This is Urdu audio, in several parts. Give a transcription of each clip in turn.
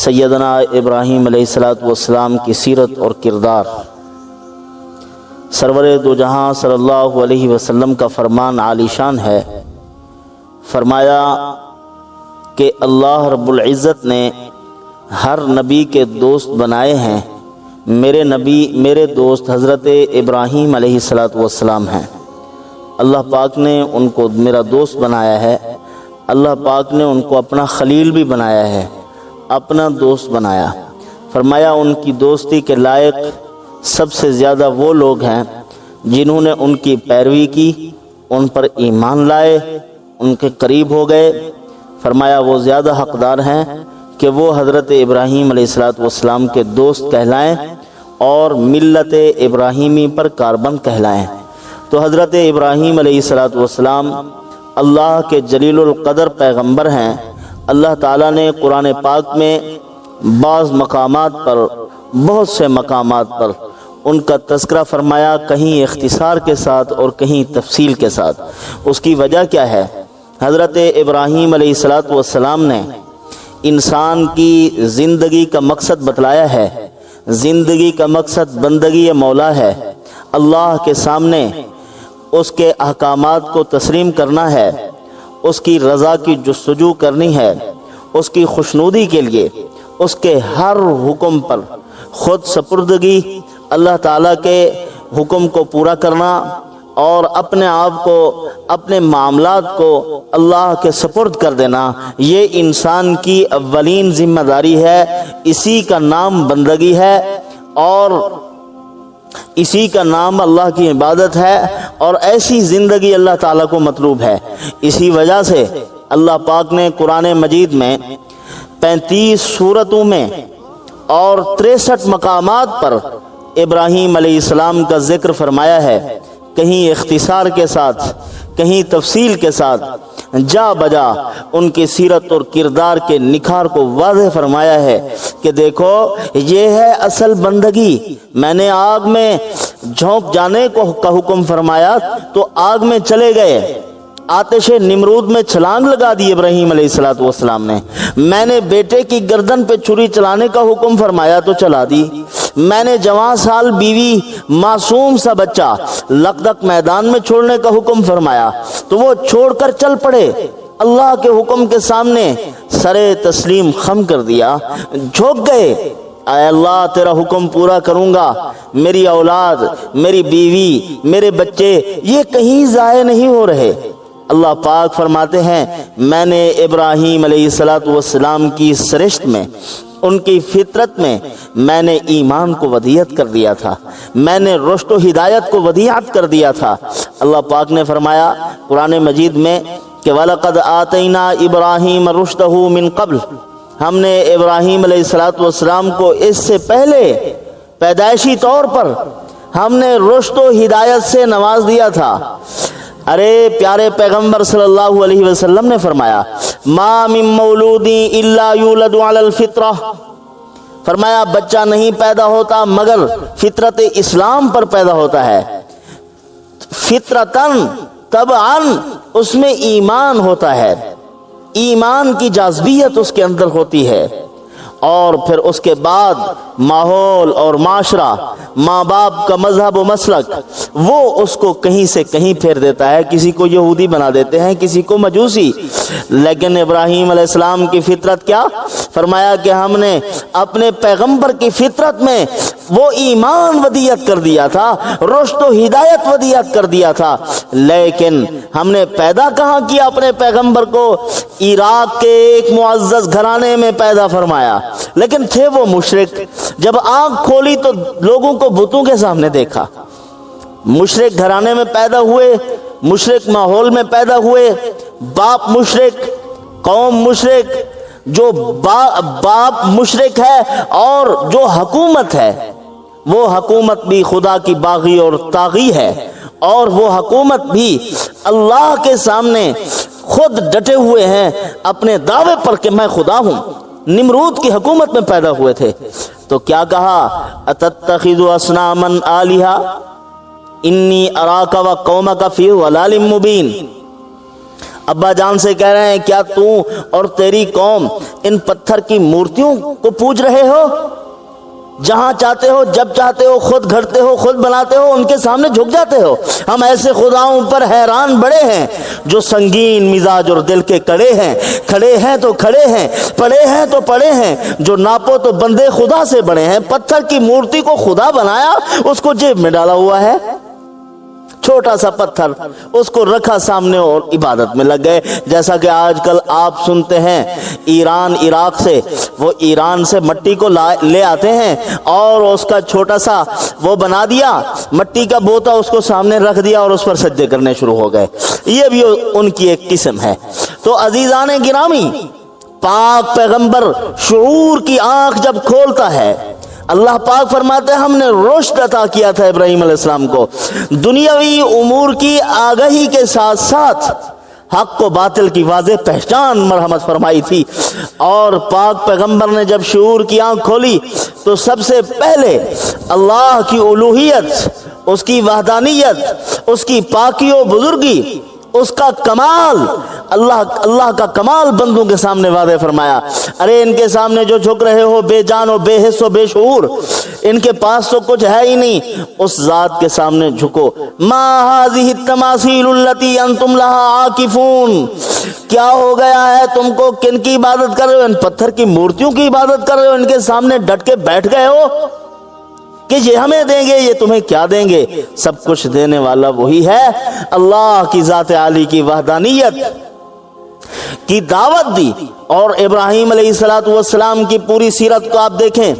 سیدنا ابراہیم علیہ السلام کی سیرت اور کردار۔ سرور دو جہاں صلی اللہ علیہ وسلم کا فرمان عالی شان ہے، فرمایا کہ اللہ رب العزت نے ہر نبی کے دوست بنائے ہیں، میرے نبی میرے دوست حضرت ابراہیم علیہ السلام ہیں۔ اللہ پاک نے ان کو میرا دوست بنایا ہے، اللہ پاک نے ان کو اپنا خلیل بھی بنایا ہے، اپنا دوست بنایا۔ فرمایا ان کی دوستی کے لائق سب سے زیادہ وہ لوگ ہیں جنہوں نے ان کی پیروی کی، ان پر ایمان لائے، ان کے قریب ہو گئے۔ فرمایا وہ زیادہ حقدار ہیں کہ وہ حضرت ابراہیم علیہ السلام کے دوست کہلائیں اور ملت ابراہیمی پر کاربند کہلائیں۔ تو حضرت ابراہیم علیہ السلام اللہ کے جلیل القدر پیغمبر ہیں۔ اللہ تعالیٰ نے قرآن پاک میں بعض مقامات پر، بہت سے مقامات پر ان کا تذکرہ فرمایا، کہیں اختصار کے ساتھ اور کہیں تفصیل کے ساتھ۔ اس کی وجہ کیا ہے؟ حضرت ابراہیم علیہ السلام نے انسان کی زندگی کا مقصد بتلایا ہے۔ زندگی کا مقصد بندگی مولا ہے، اللہ کے سامنے اس کے احکامات کو تسلیم کرنا ہے، اس کی رضا کی جستجو کرنی ہے، اس کی خوشنودی کے لیے اس کے ہر حکم پر خود سپردگی، اللہ تعالیٰ کے حکم کو پورا کرنا اور اپنے آپ کو، اپنے معاملات کو اللہ کے سپرد کر دینا، یہ انسان کی اولین ذمہ داری ہے۔ اسی کا نام بندگی ہے اور اسی کا نام اللہ کی عبادت ہے، اور ایسی زندگی اللہ تعالیٰ کو مطلوب ہے۔ اسی وجہ سے اللہ پاک نے قرآن مجید میں 35 سورتوں میں اور 63 مقامات پر ابراہیم علیہ السلام کا ذکر فرمایا ہے، کہیں اختصار کے ساتھ، کہیں تفصیل کے ساتھ، جا بجا ان کی سیرت اور کردار کے نکھار کو واضح فرمایا ہے کہ دیکھو یہ ہے اصل بندگی۔ میں نے آگ میں جھونک جانے کا حکم فرمایا تو آگ میں چلے گئے، آتش نمرود میں چھلانگ لگا دی ابراہیم علیہ السلام نے۔ میں نے بیٹے کی گردن پہ چھری چلانے کا حکم فرمایا تو چلا دی۔ میں نے جوان سال بیوی معصوم سا بچہ لقدق میدان میں چھوڑنے کا حکم فرمایا تو وہ چھوڑ کر چل پڑے، اللہ کے حکم کے سامنے سرے تسلیم خم کر دیا، جھک گئے، اے اللہ تیرا حکم پورا کروں گا، میری اولاد، میری بیوی، میرے بچے یہ کہیں ضائع نہیں ہو رہے۔ اللہ پاک فرماتے ہیں میں نے ابراہیم علیہ السلام کی سرشت میں، ان کی فطرت میں میں نے ایمان کو ودیعت کر دیا تھا، میں نے رشد و ہدایت کو ودیعت کر دیا تھا۔ اللہ پاک نے فرمایا قرآن مجید میں کہ وَلَقَدْ آتَيْنَا إِبْرَاهِيمَ رُشْدَهُ مِن قَبْلُ، ہم نے ابراہیم علیہ السلام کو اس سے پہلے پیدائشی طور پر ہم نے رشد و ہدایت سے نواز دیا تھا۔ ارے پیارے پیغمبر صلی اللہ علیہ وسلم نے فرمایا ما من مولود الا یولد علی الفطرہ، فرمایا بچہ نہیں پیدا ہوتا مگر فطرت اسلام پر پیدا ہوتا ہے، فطرتاً طبعاً اس میں ایمان ہوتا ہے، ایمان کی جاذبیت اس کے اندر ہوتی ہے، اور پھر اس کے بعد ماحول اور معاشرہ، ماں باپ کا مذہب و مسلک وہ اس کو کہیں سے کہیں پھیر دیتا ہے، کسی کو یہودی بنا دیتے ہیں، کسی کو مجوسی۔ لیکن ابراہیم علیہ السلام کی فطرت کیا؟ فرمایا کہ ہم نے اپنے پیغمبر کی فطرت میں وہ ایمان ودیعت کر دیا تھا، رشد و ہدایت ودیعت کر دیا تھا۔ لیکن ہم نے پیدا کہاں کیا اپنے پیغمبر کو؟ عراق کے ایک معزز گھرانے میں پیدا فرمایا، لیکن تھے وہ مشرک۔ جب آنکھ کھولی تو لوگوں کو بتوں کے سامنے دیکھا۔ مشرک گھرانے میں پیدا ہوئے، مشرک ماحول میں پیدا ہوئے، باپ مشرک، قوم مشرک، جو باپ مشرک ہے اور جو حکومت ہے وہ حکومت بھی خدا کی باغی اور طاغی ہے، اور وہ حکومت بھی اللہ کے سامنے خود ڈٹے ہوئے ہیں اپنے دعوے پر کہ میں خدا ہوں۔ نمرود کی حکومت میں پیدا ہوئے تھے تو کیا کہا؟ اتتخذ اصناما آلہہ انی اراک و قومک فی ضلال مبین، ابا جان سے کہہ رہے ہیں کیا تو اور تیری قوم ان پتھر کی مورتیوں کو پوج رہے ہو؟ جہاں چاہتے ہو، جب چاہتے ہو، خود گھڑتے ہو، خود بناتے ہو، ان کے سامنے جھک جاتے ہو۔ ہم ایسے خداؤں پر حیران بڑے ہیں جو سنگین مزاج اور دل کے کڑے ہیں، کھڑے ہیں تو کھڑے ہیں، پڑے ہیں تو پڑے ہیں، جو ناپو تو بندے خدا سے بڑے ہیں۔ پتھر کی مورتی کو خدا بنایا، اس کو جیب میں ڈالا ہوا ہے، چھوٹا سا پتھر اس کو رکھا سامنے اور عبادت میں لگ گئے۔ جیسا کہ آج کل آپ سنتے ہیں ایران عراق سے، وہ ایران سے مٹی کو لے آتے ہیں اور اس کا چھوٹا سا وہ بنا دیا، مٹی کا بوتا اس کو سامنے رکھ دیا اور اس پر سجدے کرنے شروع ہو گئے۔ یہ بھی ان کی ایک قسم ہے۔ تو عزیزان گرامی، پاک پیغمبر شعور کی آنکھ جب کھولتا ہے، اللہ پاک فرماتے ہیں ہم نے رشد عطا کیا تھا ابراہیم علیہ السلام کو، دنیاوی امور کی آگہی کے ساتھ ساتھ حق و باطل کی واضح پہچان مرحمت فرمائی تھی۔ اور پاک پیغمبر نے جب شعور کی آنکھ کھولی تو سب سے پہلے اللہ کی الوہیت، اس کی وحدانیت، اس کی پاکی و بزرگی، اس کا کمال، اللہ کا کمال بندوں کے سامنے واضح فرمایا۔ ارے ان کے سامنے جو جھک رہے ہو بے جان و بے حس و بے شعور، ان کے پاس تو کچھ ہے ہی نہیں، اس ذات کے سامنے جھکو۔ ما هذه التماثيل التي انتم لها عاکفون، کیا ہو گیا ہے تم کو؟ کن کی عبادت کر رہے ہو؟ ان پتھر کی مورتیوں کی عبادت کر رہے ہو؟ ان کے سامنے ڈٹ کے بیٹھ گئے ہو کہ یہ ہمیں دیں گے، یہ تمہیں کیا دیں گے؟ سب کچھ دینے والا وہی ہے۔ اللہ کی ذات عالی کی وحدانیت کی دعوت دی۔ اور ابراہیم علیہ السلام کی پوری سیرت کو آپ دیکھیں،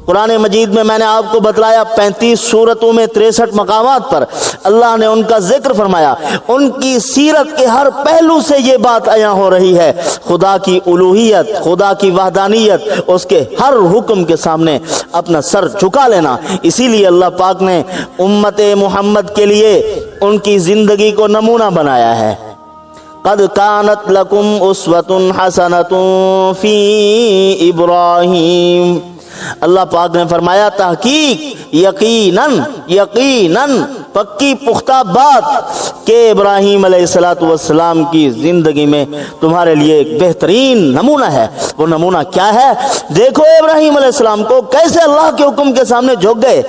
قرآن مجید میں میں نے آپ کو بتلایا 35 سورتوں میں 63 مقامات پر اللہ نے ان کا ذکر فرمایا۔ ان کی سیرت کے ہر پہلو سے یہ بات عیاں ہو رہی ہے، خدا کی الوہیت، خدا کی وحدانیت، اس کے ہر حکم کے سامنے اپنا سر جھکا لینا۔ اسی لیے اللہ پاک نے امت محمد کے لیے ان کی زندگی کو نمونہ بنایا ہے۔ قد كانت لكم اسوة حسنة فی ابراہیم، اللہ پاک نے فرمایا تحقیق، یقیناً پکی پختہ بات کہ ابراہیم علیہ السلام کی زندگی میں تمہارے لیے ایک بہترین نمونہ ہے۔ وہ نمونہ کیا ہے؟ دیکھو ابراہیم علیہ السلام کو کیسے اللہ کے حکم کے سامنے جھک گئے۔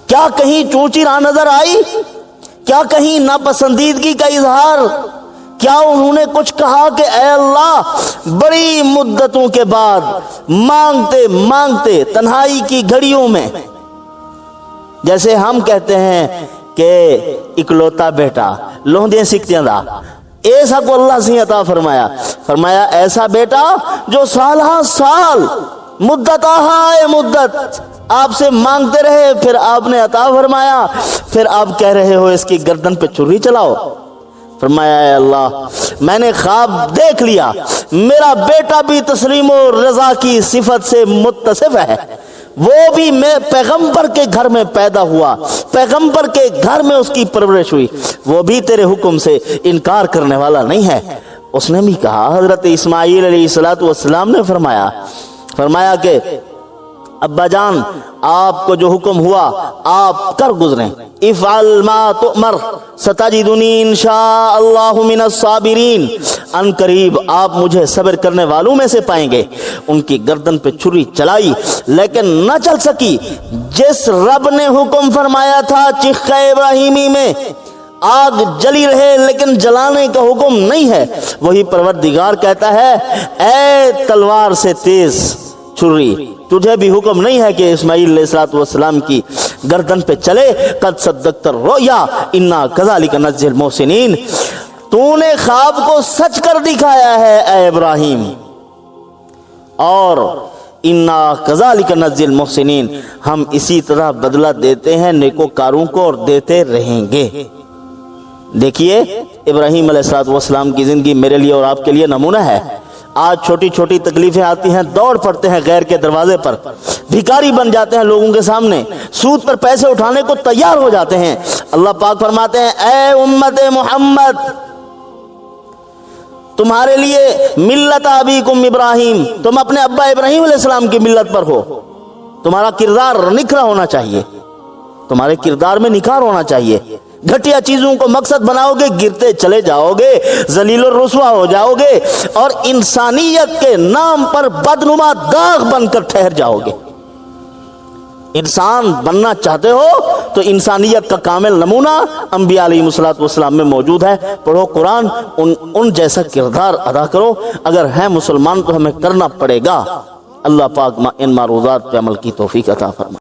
کیا کہیں چونچی راہ نظر آئی؟ کیا کہیں ناپسندیدگی کا اظہار؟ کیا انہوں نے کچھ کہا کہ اے اللہ، بڑی مدتوں کے بعد مانگتے تنہائی کی گھڑیوں میں، جیسے ہم کہتے ہیں کہ اکلوتا بیٹا لوندے سکھتیاں دا، ایسا کو اللہ سے عطا فرمایا ایسا بیٹا جو سالہ سال مدت مدت آپ سے مانگتے رہے، پھر آپ نے عطا فرمایا، پھر آپ کہہ رہے ہو اس کی گردن پہ چھری چلاؤ۔ فرمایا اے اللہ، میں نے خواب دیکھ لیا، میرا بیٹا بھی تسلیم و رضا کی صفت سے متصف ہے، وہ بھی میں پیغمبر کے گھر میں پیدا ہوا، پیغمبر کے گھر میں اس کی پرورش ہوئی، وہ بھی تیرے حکم سے انکار کرنے والا نہیں ہے۔ اس نے بھی کہا، حضرت اسماعیل علیہ السلام نے فرمایا کہ ابا جان، آپ کو جو حکم ہوا آپ کر گزریں، افعل ما تؤمر ستجدنی انشاء اللہ من الصابرین، ان قریب آپ مجھے صبر کرنے والوں میں سے پائیں گے۔ ان کی گردن پہ چھری چلائی لیکن نہ چل سکی۔ جس رب نے حکم فرمایا تھا چخ ابراہیمی میں آگ جلی رہے لیکن جلانے کا حکم نہیں ہے، وہی پروردگار کہتا ہے اے تلوار سے تیز چھری، تجھے بھی حکم نہیں ہے کہ اسماعیل علیہ السلام کی گردن پہ چلے۔ قد صدقت الرؤیا انا کذالک نجزی المحسنین، تو نے خواب کو سچ کر دکھایا ہے اے ابراہیم، اور انا کذالک نجزی المحسنین، ہم اسی طرح بدلہ دیتے ہیں نیکوکاروں کو اور دیتے رہیں گے۔ دیکھیے ابراہیم علیہ السلام کی زندگی میرے لیے اور آپ کے لیے نمونہ ہے۔ آج چھوٹی چھوٹی تکلیفیں آتی ہیں، دوڑ پڑتے ہیں غیر کے دروازے پر، بھکاری بن جاتے ہیں لوگوں کے سامنے، سود پر پیسے اٹھانے کو تیار ہو جاتے ہیں۔ اللہ پاک فرماتے ہیں اے امت محمد، تمہارے لیے ملت ابیکم ابراہیم، تم اپنے ابا ابراہیم علیہ السلام کی ملت پر ہو، تمہارا کردار نکھرا ہونا چاہیے، تمہارے کردار میں نکھار ہونا چاہیے۔ گھٹیا چیزوں کو مقصد بناؤ گے گرتے چلے جاؤ گے، ذلیل و رسوا ہو جاؤ گے، اور انسانیت کے نام پر بدنما داغ بن کر ٹھہر جاؤ گے۔ انسان بننا چاہتے ہو تو انسانیت کا کامل نمونہ انبیاء علیہ السلام میں موجود ہے۔ پڑھو قرآن، ان جیسا کردار ادا کرو۔ اگر ہیں مسلمان تو ہمیں کرنا پڑے گا۔ اللہ پاک ان معروضات پہ عمل کی توفیق عطا فرمائے۔